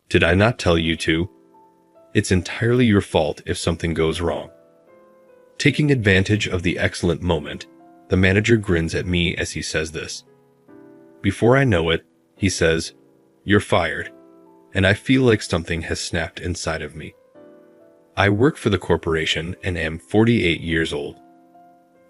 Did I not tell you to? It's entirely your fault if something goes wrong. Taking advantage of the excellent moment, the manager grins at me as he says this. Before I know it, he says, "You're fired," and I feel like something has snapped inside of me. I work for the corporation and am 48 years old.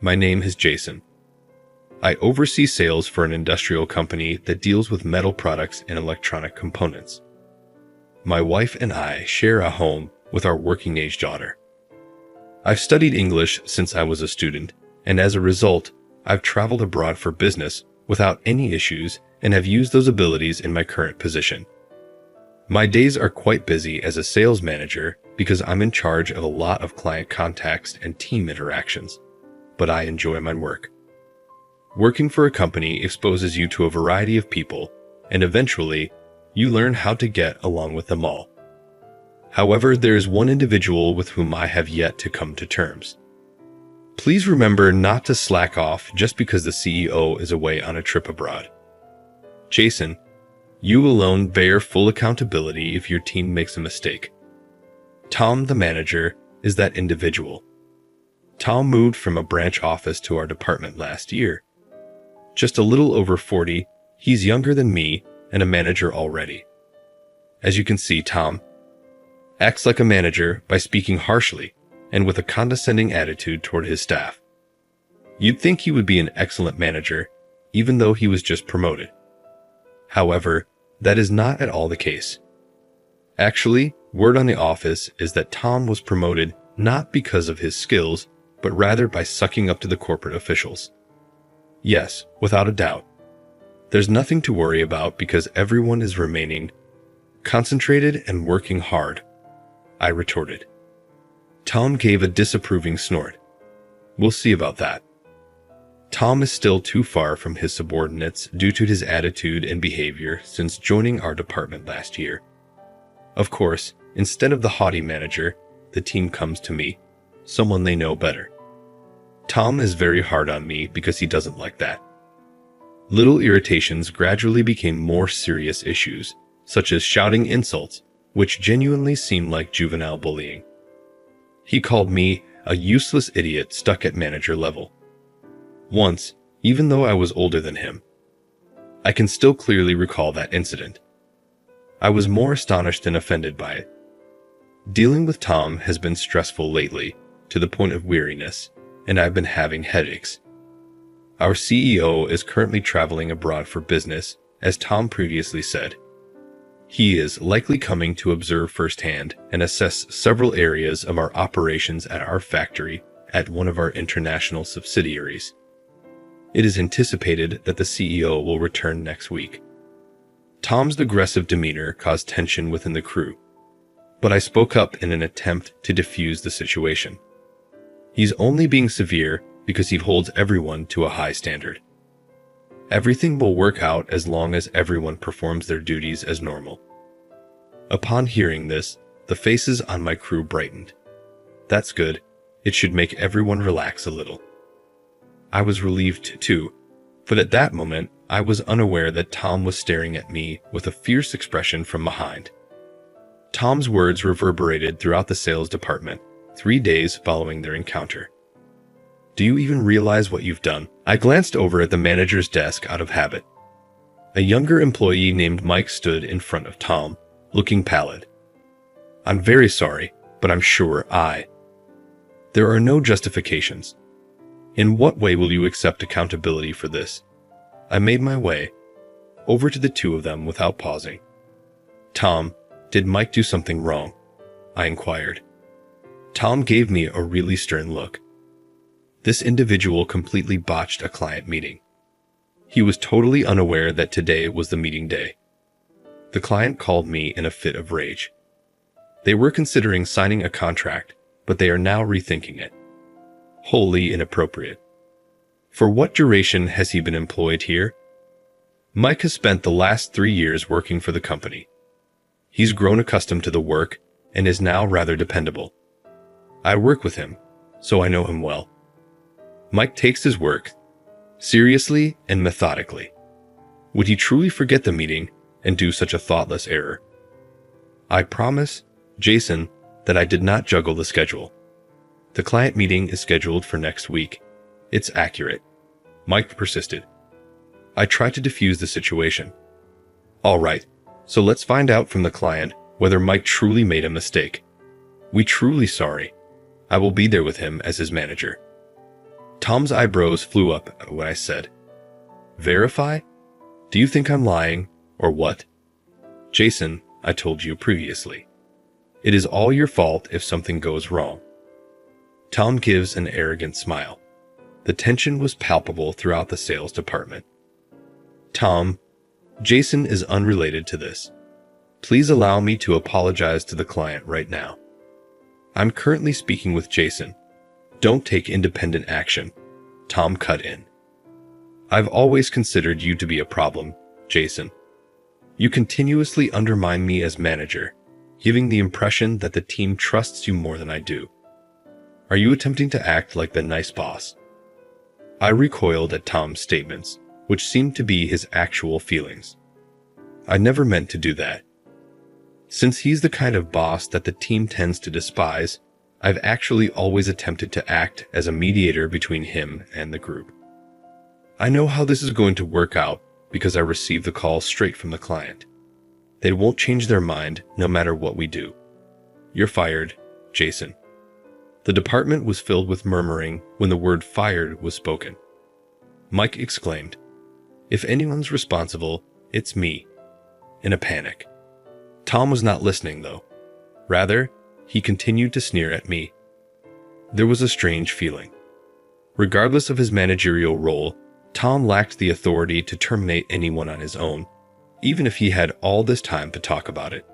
My name is Jason. I oversee sales for an industrial company that deals with metal products and electronic components. My wife and I share a home with our working-age daughter. I've studied English since I was a student, and as a result, I've traveled abroad for business without any issues and have used those abilities in my current position. My days are quite busy as a sales manager because I'm in charge of a lot of client contacts and team interactions, but I enjoy my work. Working for a company exposes you to a variety of people, and eventually, you learn how to get along with them all. However, there is one individual with whom I have yet to come to terms. Please remember not to slack off just because the CEO is away on a trip abroad. Jason, you alone bear full accountability if your team makes a mistake. Tom, the manager, is that individual. Tom moved from a branch office to our department last year. Just a little over 40, he's younger than me and a manager already. As you can see, Tom acts like a manager by speaking harshly and with a condescending attitude toward his staff. You'd think he would be an excellent manager, even though he was just promoted. However, that is not at all the case. Actually, word on the office is that Tom was promoted not because of his skills, but rather by sucking up to the corporate officials. Yes, without a doubt. There's nothing to worry about because everyone is remaining concentrated and working hard, I retorted. Tom gave a disapproving snort. We'll see about that. Tom is still too far from his subordinates due to his attitude and behavior since joining our department last year. Of course, instead of the haughty manager, the team comes to me, someone they know better. Tom is very hard on me because he doesn't like that. Little irritations gradually became more serious issues, such as shouting insults, which genuinely seemed like juvenile bullying. He called me a useless idiot stuck at manager level. Once, even though I was older than him. I can still clearly recall that incident. I was more astonished than offended by it. Dealing with Tom has been stressful lately, to the point of weariness, and I've been having headaches. Our CEO is currently traveling abroad for business, as Tom previously said. He is likely coming to observe firsthand and assess several areas of our operations at our factory at one of our international subsidiaries. It is anticipated that the CEO will return next week. Tom's aggressive demeanor caused tension within the crew, but I spoke up in an attempt to defuse the situation. He's only being severe because he holds everyone to a high standard. Everything will work out as long as everyone performs their duties as normal. Upon hearing this, the faces on my crew brightened. That's good. It should make everyone relax a little. I was relieved too, but at that moment, I was unaware that Tom was staring at me with a fierce expression from behind. Tom's words reverberated throughout the sales department 3 days following their encounter. Do you even realize what you've done? I glanced over at the manager's desk out of habit. A younger employee named Mike stood in front of Tom, looking pallid. I'm very sorry, but I'm sure There are no justifications. In what way will you accept accountability for this? I made my way over to the two of them without pausing. Tom, did Mike do something wrong? I inquired. Tom gave me a really stern look. This individual completely botched a client meeting. He was totally unaware that today was the meeting day. The client called me in a fit of rage. They were considering signing a contract, but they are now rethinking it. Wholly inappropriate. For what duration has he been employed here? Mike has spent the last 3 years working for the company. He's grown accustomed to the work and is now rather dependable. I work with him, so I know him well. Mike takes his work seriously and methodically. Would he truly forget the meeting and do such a thoughtless error? I promise, Jason, that I did not juggle the schedule. The client meeting is scheduled for next week. It's accurate. Mike persisted. I tried to defuse the situation. All right, so let's find out from the client whether Mike truly made a mistake. We're truly sorry. I will be there with him as his manager. Tom's eyebrows flew up at what I said. Verify? Do you think I'm lying, or what? Jason, I told you previously. It is all your fault if something goes wrong. Tom gives an arrogant smile. The tension was palpable throughout the sales department. Tom, Jason is unrelated to this. Please allow me to apologize to the client right now. I'm currently speaking with Jason. Don't take independent action. Tom cut in. I've always considered you to be a problem, Jason. You continuously undermine me as manager, giving the impression that the team trusts you more than I do. Are you attempting to act like the nice boss? I recoiled at Tom's statements, which seemed to be his actual feelings. I never meant to do that. Since he's the kind of boss that the team tends to despise, I've actually always attempted to act as a mediator between him and the group. I know how this is going to work out because I received the call straight from the client. They won't change their mind no matter what we do. You're fired, Jason. The department was filled with murmuring when the word fired was spoken. Mike exclaimed, If anyone's responsible, it's me, in a panic. Tom was not listening, though. Rather, he continued to sneer at me. There was a strange feeling. Regardless of his managerial role, Tom lacked the authority to terminate anyone on his own, even if he had all this time to talk about it.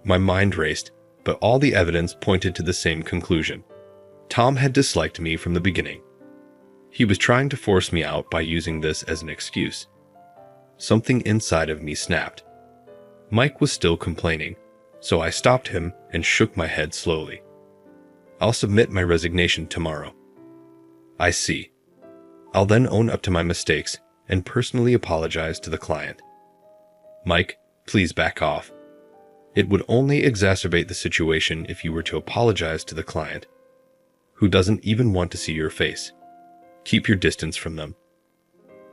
My mind raced, but all the evidence pointed to the same conclusion. Tom had disliked me from the beginning. He was trying to force me out by using this as an excuse. Something inside of me snapped. Mike was still complaining, so I stopped him and shook my head slowly. I'll submit my resignation tomorrow. I see. I'll then own up to my mistakes and personally apologize to the client. Mike, please back off. It would only exacerbate the situation if you were to apologize to the client, who doesn't even want to see your face. Keep your distance from them.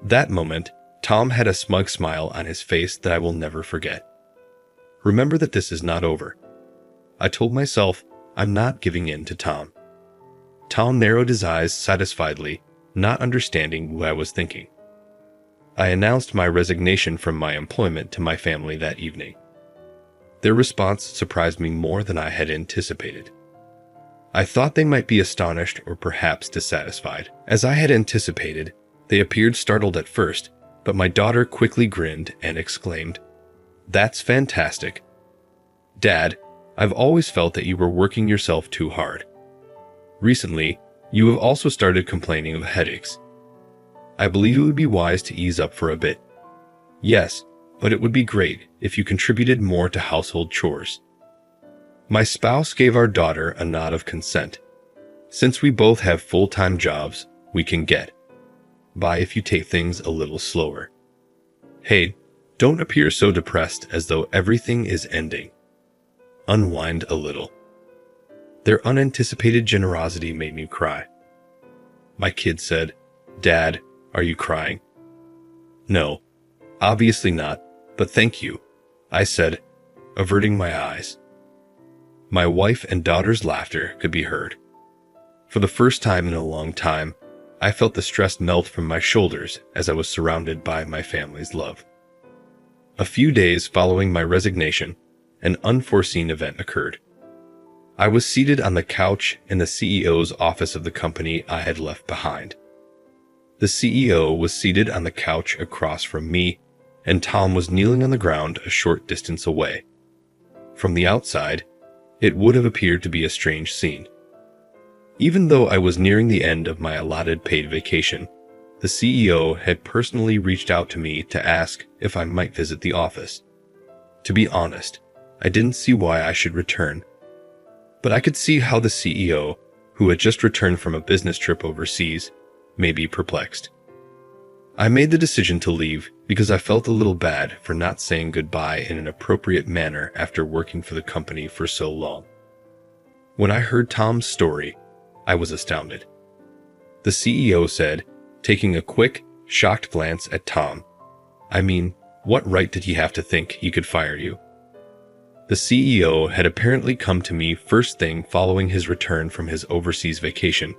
That moment, Tom had a smug smile on his face that I will never forget. Remember that this is not over. I told myself I'm not giving in to Tom. Tom narrowed his eyes satisfiedly, not understanding what I was thinking. I announced my resignation from my employment to my family that evening. Their response surprised me more than I had anticipated. I thought they might be astonished or perhaps dissatisfied. As I had anticipated, they appeared startled at first, but my daughter quickly grinned and exclaimed, "That's fantastic. Dad, I've always felt that you were working yourself too hard. Recently, you have also started complaining of headaches. I believe it would be wise to ease up for a bit. Yes, but it would be great if you contributed more to household chores." My spouse gave our daughter a nod of consent. Since we both have full-time jobs, we can get by if you take things a little slower. Hey, don't appear so depressed as though everything is ending. Unwind a little. Their unanticipated generosity made me cry. My kid said, "Dad, are you crying?" "No, obviously not, but thank you," I said, averting my eyes. My wife and daughter's laughter could be heard. For the first time in a long time, I felt the stress melt from my shoulders as I was surrounded by my family's love. A few days following my resignation, an unforeseen event occurred. I was seated on the couch in the CEO's office of the company I had left behind. The CEO was seated on the couch across from me, and Tom was kneeling on the ground a short distance away. From the outside, it would have appeared to be a strange scene. Even though I was nearing the end of my allotted paid vacation, the CEO had personally reached out to me to ask if I might visit the office. To be honest, I didn't see why I should return, but I could see how the CEO, who had just returned from a business trip overseas, may be perplexed. I made the decision to leave because I felt a little bad for not saying goodbye in an appropriate manner after working for the company for so long. When I heard Tom's story, I was astounded. The CEO said, taking a quick, shocked glance at Tom, "I mean, what right did he have to think he could fire you?" The CEO had apparently come to me first thing following his return from his overseas vacation,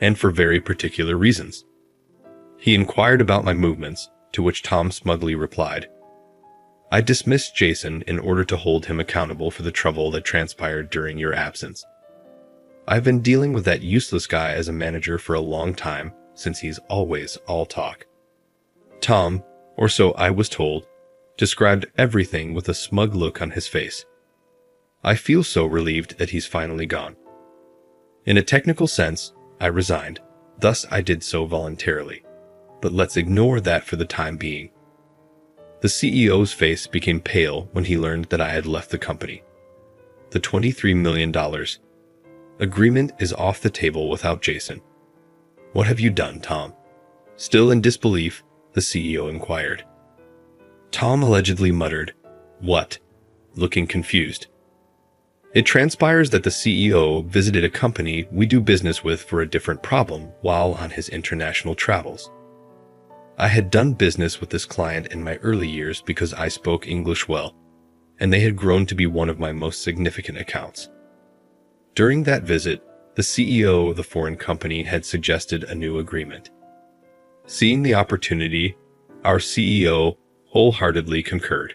and for very particular reasons. He inquired about my movements, to which Tom smugly replied, "I dismissed Jason in order to hold him accountable for the trouble that transpired during your absence. I've been dealing with that useless guy as a manager for a long time, since he's always all talk." Tom, or so I was told, described everything with a smug look on his face. I feel so relieved that he's finally gone. In a technical sense, I resigned, thus I did so voluntarily. But let's ignore that for the time being. The CEO's face became pale when he learned that I had left the company. The $23 million agreement is off the table without Jason. "What have you done, Tom?" Still in disbelief, the CEO inquired. Tom allegedly muttered, "What?" looking confused. It transpires that the CEO visited a company we do business with for a different problem while on his international travels. I had done business with this client in my early years because I spoke English well, and they had grown to be one of my most significant accounts. During that visit, the CEO of the foreign company had suggested a new agreement. Seeing the opportunity, our CEO wholeheartedly concurred.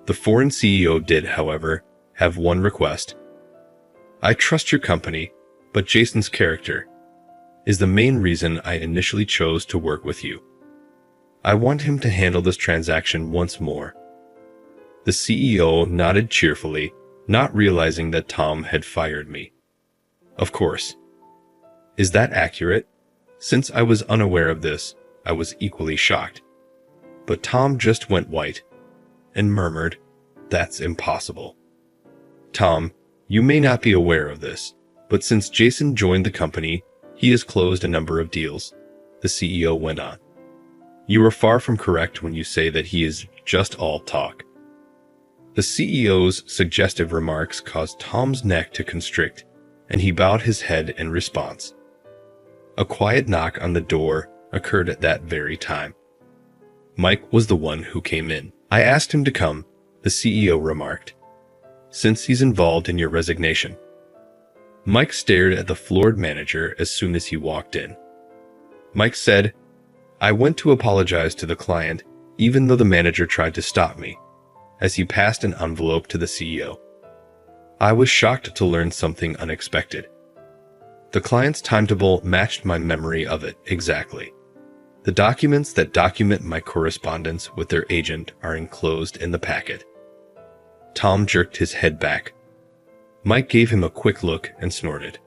The foreign CEO did, however, have one request. "I trust your company, but Jason's character is the main reason I initially chose to work with you. I want him to handle this transaction once more." The CEO nodded cheerfully, not realizing that Tom had fired me. Of course. Is that accurate? Since I was unaware of this, I was equally shocked. But Tom just went white and murmured, "That's impossible." "Tom, you may not be aware of this, but since Jason joined the company, he has closed a number of deals," the CEO went on. "You are far from correct when you say that he is just all talk." The CEO's suggestive remarks caused Tom's neck to constrict, and he bowed his head in response. A quiet knock on the door occurred at that very time. Mike was the one who came in. "I asked him to come," the CEO remarked, "since he's involved in your resignation." Mike stared at the floored manager as soon as he walked in. Mike said, "I went to apologize to the client, even though the manager tried to stop me," as he passed an envelope to the CEO. I was shocked to learn something unexpected. The client's timetable matched my memory of it exactly. The documents that document my correspondence with their agent are enclosed in the packet. Tom jerked his head back. Mike gave him a quick look and snorted.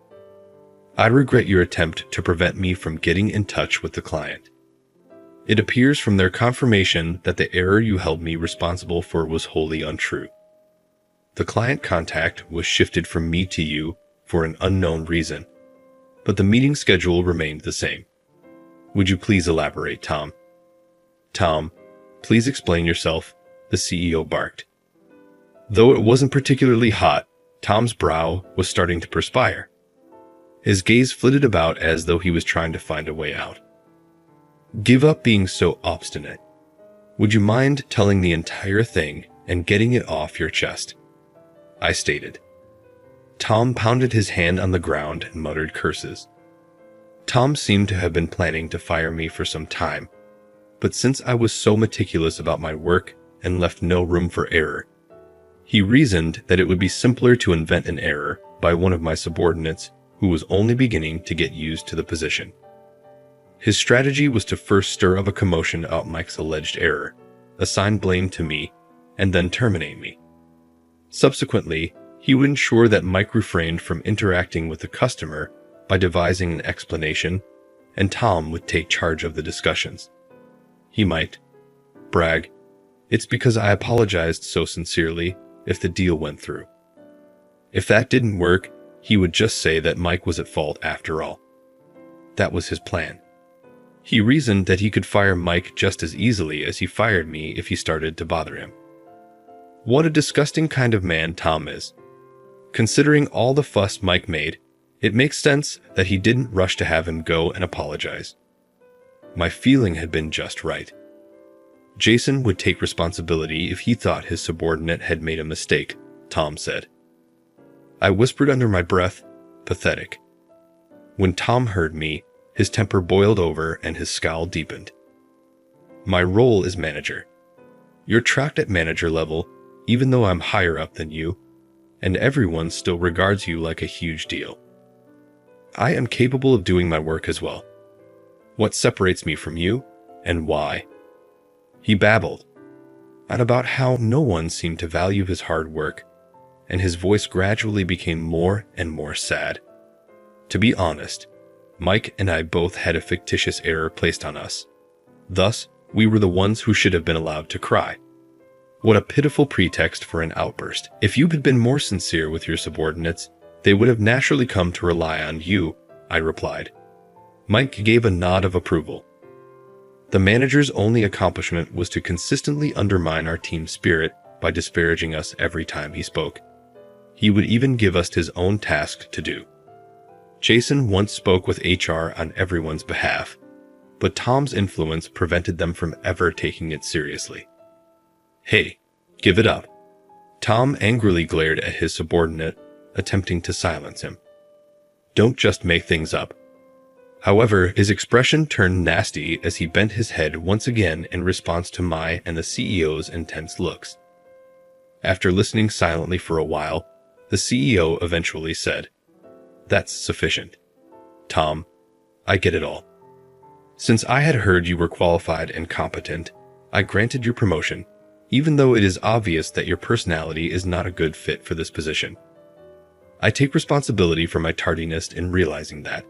"I regret your attempt to prevent me from getting in touch with the client. It appears from their confirmation that the error you held me responsible for was wholly untrue. The client contact was shifted from me to you for an unknown reason, but the meeting schedule remained the same. Would you please elaborate, Tom?" "Tom, please explain yourself," the CEO barked. Though it wasn't particularly hot, Tom's brow was starting to perspire. His gaze flitted about as though he was trying to find a way out. "Give up being so obstinate. Would you mind telling the entire thing and getting it off your chest?" I stated. Tom pounded his hand on the ground and muttered curses. Tom seemed to have been planning to fire me for some time, but since I was so meticulous about my work and left no room for error, he reasoned that it would be simpler to invent an error by one of my subordinates who was only beginning to get used to the position. His strategy was to first stir up a commotion about Mike's alleged error, assign blame to me, and then terminate me. Subsequently, he would ensure that Mike refrained from interacting with the customer by devising an explanation, and Tom would take charge of the discussions. He might brag, "It's because I apologized so sincerely," if the deal went through. If that didn't work, he would just say that Mike was at fault after all. That was his plan. He reasoned that he could fire Mike just as easily as he fired me if he started to bother him. What a disgusting kind of man Tom is. Considering all the fuss Mike made, it makes sense that he didn't rush to have him go and apologize. My feeling had been just right. Jason would take responsibility if he thought his subordinate had made a mistake, Tom said. I whispered under my breath, pathetic. When Tom heard me, his temper boiled over and his scowl deepened. My role is manager. You're tracked at manager level, even though I'm higher up than you, and everyone still regards you like a huge deal. I am capable of doing my work as well. What separates me from you, and why? He babbled on about how no one seemed to value his hard work, and his voice gradually became more and more sad. To be honest, Mike and I both had a fictitious error placed on us. Thus, we were the ones who should have been allowed to cry. What a pitiful pretext for an outburst. If you had been more sincere with your subordinates, they would have naturally come to rely on you, I replied. Mike gave a nod of approval. The manager's only accomplishment was to consistently undermine our team spirit by disparaging us every time he spoke. He would even give us his own task to do. Jason once spoke with HR on everyone's behalf, but Tom's influence prevented them from ever taking it seriously. Hey, give it up. Tom angrily glared at his subordinate, attempting to silence him. Don't just make things up. However, his expression turned nasty as he bent his head once again in response to my and the CEO's intense looks. After listening silently for a while, the CEO eventually said, That's sufficient. Tom, I get it all. Since I had heard you were qualified and competent, I granted your promotion, even though it is obvious that your personality is not a good fit for this position. I take responsibility for my tardiness in realizing that.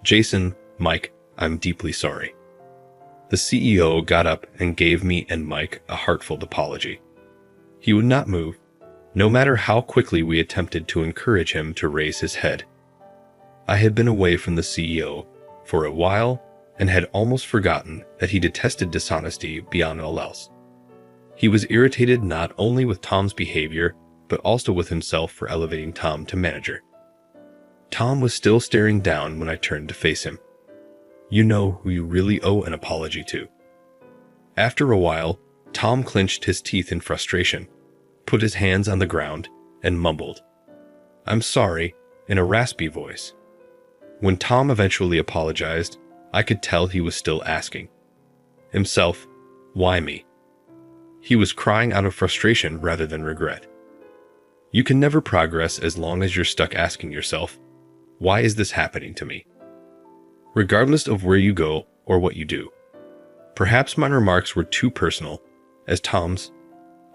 Jason, Mike, I'm deeply sorry. The CEO got up and gave me and Mike a heartfelt apology. He would not move, no matter how quickly we attempted to encourage him to raise his head. I had been away from the CEO for a while and had almost forgotten that he detested dishonesty beyond all else. He was irritated not only with Tom's behavior, but also with himself for elevating Tom to manager. Tom was still staring down when I turned to face him. You know who you really owe an apology to. After a while, Tom clenched his teeth in frustration, put his hands on the ground, and mumbled, I'm sorry, in a raspy voice. When Tom eventually apologized, I could tell he was still asking himself, why me? He was crying out of frustration rather than regret. You can never progress as long as you're stuck asking yourself, why is this happening to me? Regardless of where you go or what you do. Perhaps my remarks were too personal, as Tom's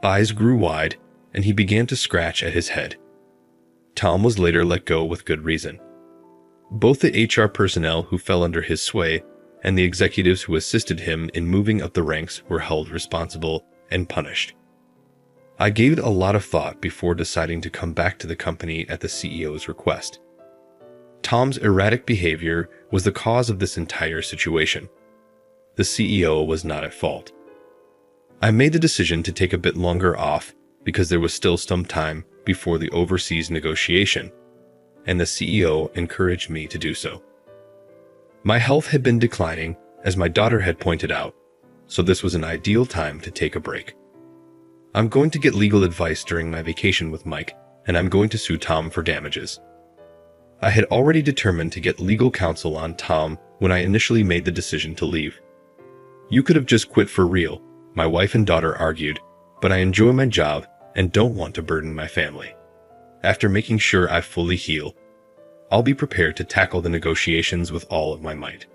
eyes grew wide and he began to scratch at his head. Tom was later let go with good reason. Both the HR personnel who fell under his sway and the executives who assisted him in moving up the ranks were held responsible and punished. I gave it a lot of thought before deciding to come back to the company at the CEO's request. Tom's erratic behavior was the cause of this entire situation. The CEO was not at fault. I made the decision to take a bit longer off because there was still some time before the overseas negotiation, and the CEO encouraged me to do so. My health had been declining, as my daughter had pointed out, so this was an ideal time to take a break. I'm going to get legal advice during my vacation with Mike, and I'm going to sue Tom for damages. I had already determined to get legal counsel on Tom when I initially made the decision to leave. You could have just quit for real, my wife and daughter argued, but I enjoy my job and don't want to burden my family. After making sure I fully heal, I'll be prepared to tackle the negotiations with all of my might.